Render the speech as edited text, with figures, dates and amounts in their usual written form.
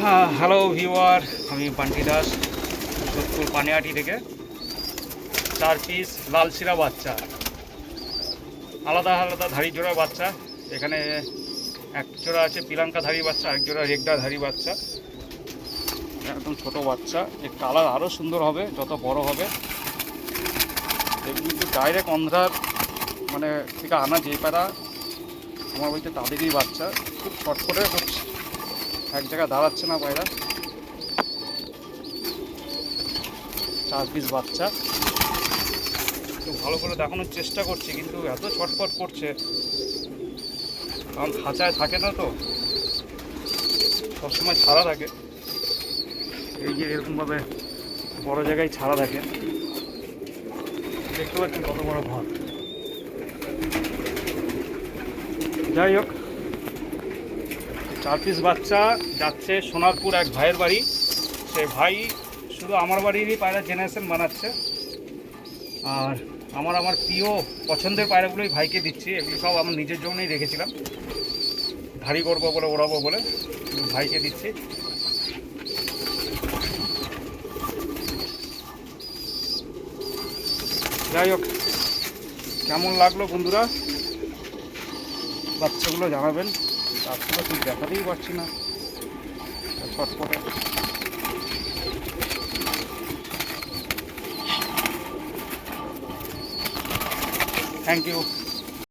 Hello viewer, আমি বান্টি দাস, যোধপুর পানিহাটি থেকে। 4 piece লালশিরা বাচ্চা, আলাদা আলাদা ধাড়ি জোড়া বাচ্চা। এখানে এক জোড়া আছে পিলাঙ্কা ধাড়ি বাচ্চা, এক জোড়া রেগডা ধাড়ি বাচ্চা। একদম ছোট বাচ্চা, এর কালার আরও সুন্দর হবে যত বড় হবে। এগুলো কিন্তু ডাইরেক্ট অন্ধ্রার মানে থেকে আনা, যে পাড়া আমার বলতে তাদেরই বাচ্চা। খুব ছটফটে করছে, এক জায়গায় দাঁড়াচ্ছে না পায়রা। 4 পিস বাচ্চা, একটু ভালো করে দেখানোর চেষ্টা করছি, কিন্তু এত ছটফট করছে কারণ খাঁচায় থাকে না তো, সবসময় ছাড়া থাকে। এই যে এরকমভাবে বড় জায়গায় ছাড়া থাকে, দেখতে পাচ্ছেন কত বড় ঘর। যাই হোক, 4 পিস বাচ্চা যাচ্ছে সোনারপুর এক ভাইয়ের বাড়ি। সে ভাই শুধু আমার বাড়িরই পায়রা জেনারেশন বানাচ্ছে, আর আমার প্রিয় পছন্দের পায়রাগুলোই ভাইকে দিচ্ছি। এগুলো সব আমার নিজের জন্যই রেখেছিলাম, ধাড়ি করবো বলে, ওড়াবো বলে, ভাইকে দিচ্ছি। যাই হোক, কেমন লাগলো বন্ধুরা বাচ্চাগুলো জানাবেন। বাচ্চাগুলো ঠিক দেখাতেই পারছি না, ছটফটে। Thank you.